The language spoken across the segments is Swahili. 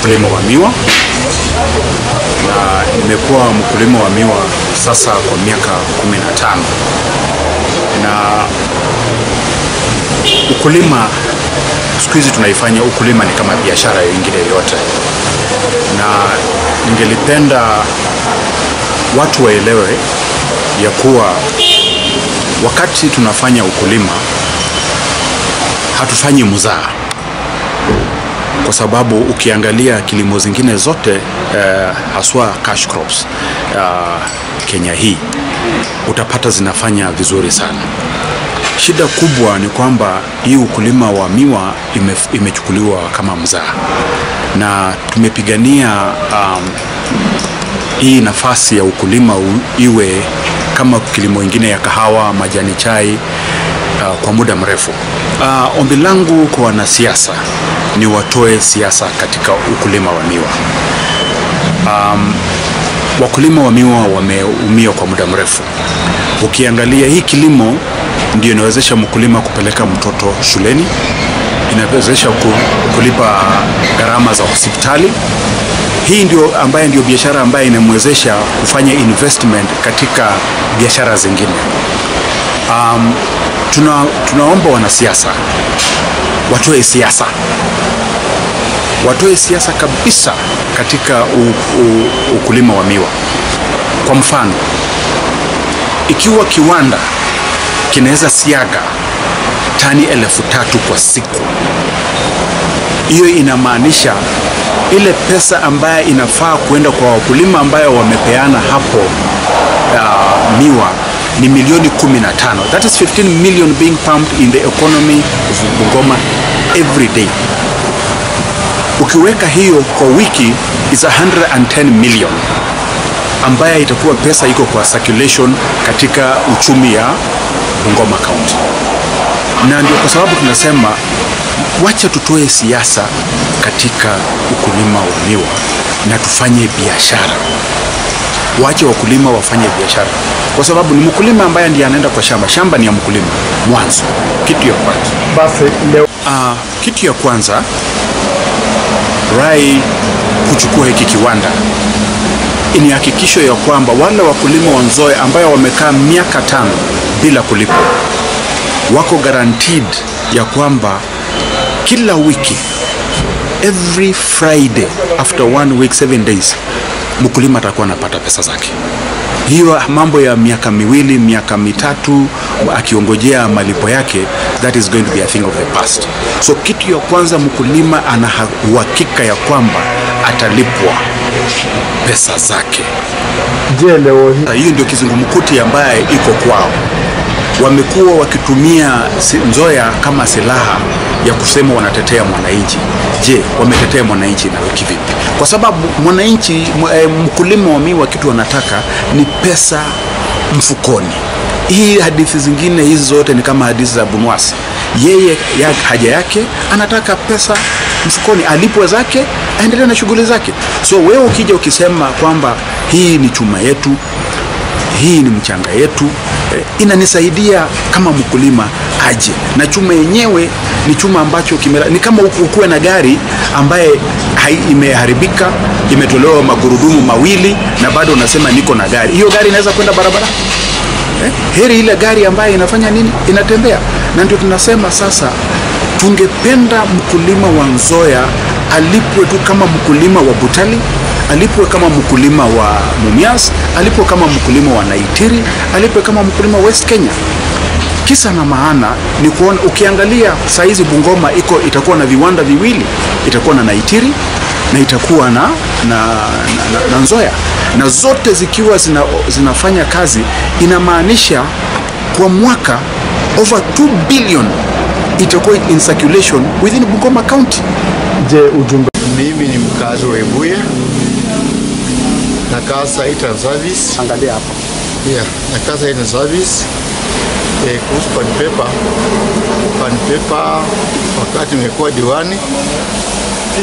mkulima wa miwa na nimekuwa mkulima wa miwa sasa kwa miaka 15. Na ukulima siku hizi tunaifanya ukulima ni kama biashara nyingine yote, na ningelipenda watu waelewe ya kuwa wakati tunafanya ukulima hatufanyi mzaha, kwa sababu ukiangalia kilimo zingine zote haswa cash crops Kenya hii utapata zinafanya vizuri sana. Shida kubwa ni kwamba hii ukulima wa miwa imechukuliwa kama mzaha, na tumepigania hii nafasi ya ukulima iwe kama kilimo ingine ya kahawa, majani chai kwa muda mrefu. Ombi langu kwa wanasiasa ni watoe siasa katika ukulima wa miwa. Wakulima wa miwa wameumia kwa muda mrefu. Ukiangalia hii kilimo ndio inawezesha mkulima kupeleka mtoto shuleni, inawezesha kulipa gharama za hospitali. Hii ndio biashara ambayo inamwezesha kufanya investment katika biashara zingine. Tunaomba wanasiasa watoe siasa kabisa katika ukulima wa miwa. Kwa mfano, ikiwa kiwanda kinaweza siaga tani 3,000 kwa siku, hiyo inamaanisha ile pesa ambayo inafaa kwenda kwa wakulima ambayo wamepeana hapo miwa ni milioni 15. That is 15 million being pumped in the economy of Bungoma every day. Ukiweka hiyo kwa wiki is 110 million ambayo itakuwa pesa iko kwa circulation katika uchumi ya Bungoma County. Na ndio kwa sababu tunasema wacha tutoe siasa katika ukulima wa miwa na tufanye biashara. Wache wakulima wafanye biashara, kwa sababu ni mkulima ambaye ndiye anaenda kwa shamba. Shamba ni ya mkulima mwanzo. Kitu ya kwanza basi leo kitu ya kwanza Rai kuchukua hiki kiwanda ni hakikisho ya kwamba wale wakulima wa Nzoia ambao wamekaa miaka 5 bila kulipa wako guaranteed ya kwamba kila wiki, every Friday after 1 week 7 days, mkulima atakuwa anapata pesa zake. Hiyo mambo ya miaka 2, miaka 3 akiongojea malipo yake, that is going to be a thing of the past. So kitu ya kwanza, mkulima ana uhakika ya kwamba atalipwa pesa zake. Je, leo hiyo ndio kizungumkuti ambaye iko kwao. Wamekuwa wakitumia Nzoia kama silaha ya kusema wanatetea mwananchi. Je, wametetea mwananchi na kivipi? Kwa sababu mwananchi, mkulima wa miwa, kitu anataka ni pesa mfukoni. Hii hadithi zingine hizi zote ni kama hadithi za Bunwasi. Yeye haja yake anataka pesa mfukoni, alipwe zake, aendelee na shughuli zake. So wewe ukija ukisema kwamba hii ni chuma yetu, hii ni mchanga yetu, inanisaidia kama mkulima aje. Na chuma yenyewe ni chuma ambacho ni kama ukuwe na gari ambaye imeharibika, imetolewa magurudumu mawili na bado unasema niko na gari. Hiyo gari inaweza kwenda barabara? Heri ile gari ambaye inafanya nini? Inatembea. Na ndio tunasema sasa tungependa mkulima wa Nzoia alipwe tu kama mkulima wa Butali, alipwe kama mkulima wa Mumias, alipwe kama mkulima wa Naitiri, alipwe kama mkulima wa West Kenya. Kisa na maana ni kuona, ukiangalia saizi Bungoma itakuwa na viwanda viwili, itakuwa na Naitiri na itakuwa na Nzoia, na zote zikiwa zinafanya kazi, inamaanisha kwa mwaka over 2 billion itakuwa in circulation within Bungoma County. Je, ujumbe? Mimi ni mkazi wa Ebuye na kasa ita service. Angalia hapa. Yeah, na kasa ita service. Kuhusu pan paper wakati nimekuwa diwani,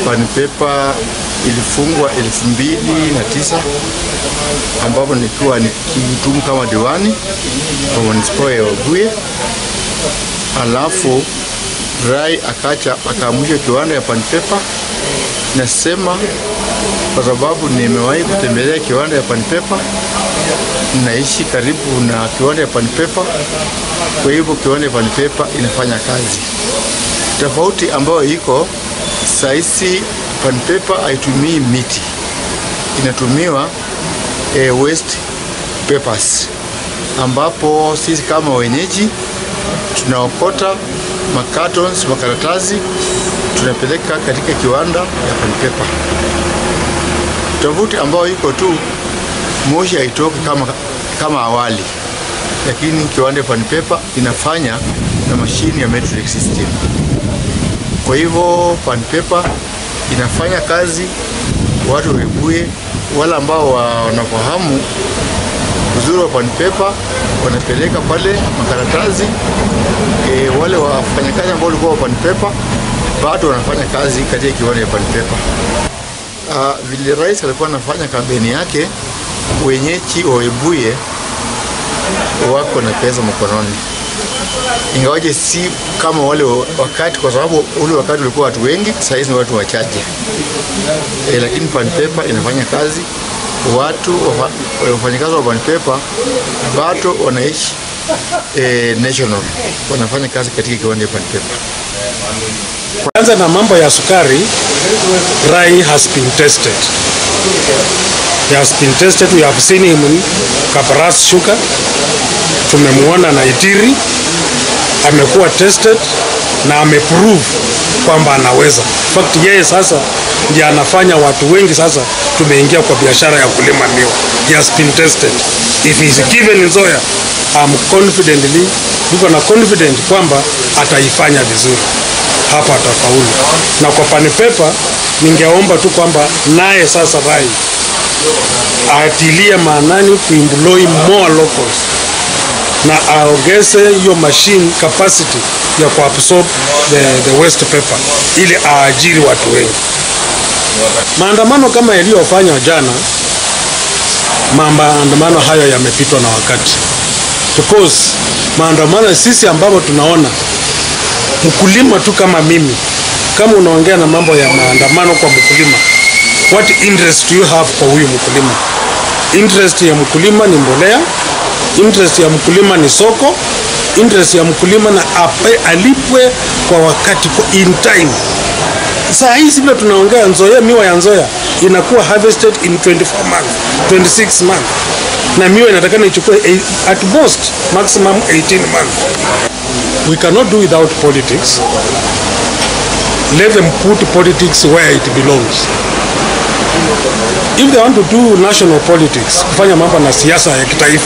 pan paper ilifungwa 2009 ambapo nikiwa nikitumu kama diwani kwa municipality ya Ebuye. Alafu Rai akaamsha kiwanda ya pan paper Nasema kwa sababu nimewahi kutembelea kiwanda ya Pan Paper, naishi karibu na kiwanda ya Pan Paper. Kwa hivyo kiwanda ya Pan Paper inafanya kazi. Tofauti ambayo iko saisi, Pan Paper haitumii miti, inatumiwa waste papers, ambapo sisi kama wenyeji tunaokota makaratasi tunapeleka katika kiwanda ya Pan Paper. Tofauti ambayo iko tu, moshi haitoki kama awali, lakini kiwanda ya Pan Paper inafanya na mashini ya metric system. Kwa hivyo Pan Paper inafanya kazi. Watu Webuye wala ambao wanafahamu uzuri wa Pan Paper wanapeleka pale makaratasi. Wale wafanyakazi ambao walikuwa wa Pan Paper bado wanafanya kazi katika kiwanda ya Pan Paper. Vile rais alikuwa anafanya kampeni yake, wenyeji wa Webuye wako na pesa mkononi, ingawaje si kama wale wakati, kwa sababu ule wakati ulikuwa watu wengi, sasa hivi ni watu wachache. Lakini Pan Paper inafanya kazi. Wafanyakazi wa Pan Paper bado wanaishi national, wanafanya kazi katika kiwanda ya Pan Paper. Kwanza na mambo ya sukari, Rai has been tested. He has been tested. We have seen him in Kabaras Sugar. Tumemuona na Itiri, amekuwa tested na ameprove kwamba anaweza. In fact, yeye sasa ndiye anafanya watu wengi sasa tumeingia kwa biashara ya kulima miwa. He has been tested. If he is given Nzoia, I'm confident kwamba ataifanya vizuri. Hapa atafaulu. Na kwa Pan Paper ningeomba tu kwamba naye sasa Rai atilie maanani kuemploy more locals na aongeze hiyo machine capacity ya kuabsorb the waste paper ili aajiri watu wengi. Maandamano kama yaliyofanywa jana, maandamano hayo yamepitwa na wakati, because maandamano sisi ambapo tunaona mkulima tu kama mimi, kama unaongea na mambo ya maandamano kwa mkulima, what interest do you have kwa huyu mkulima? Interest ya mkulima ni mbolea, interest ya mkulima ni soko, interest ya mkulima na alipwe kwa wakati, in time. Saa hizi vile tunaongea Nzoia, miwa ya Nzoia inakuwa harvested in 24 months, 26 months. Na miwa inatakana ichukue at most maximum 18 months. We cannot do without politics. Let them put politics where it belongs. If they want to do national politics, kufanya mambo na siasa ya kitaifa,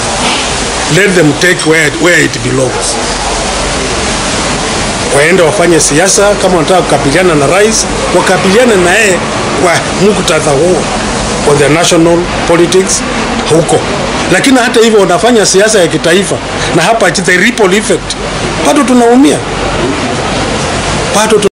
let them take where it belongs. Waende wafanye siasa. Kama wanataka kukabiliana na rais, wakabiliane na yeye kwa muktadha huo wa the national politics huko. Lakini hata hivyo wanafanya siasa ya kitaifa, na hapa the ripple effect bado tunaumia.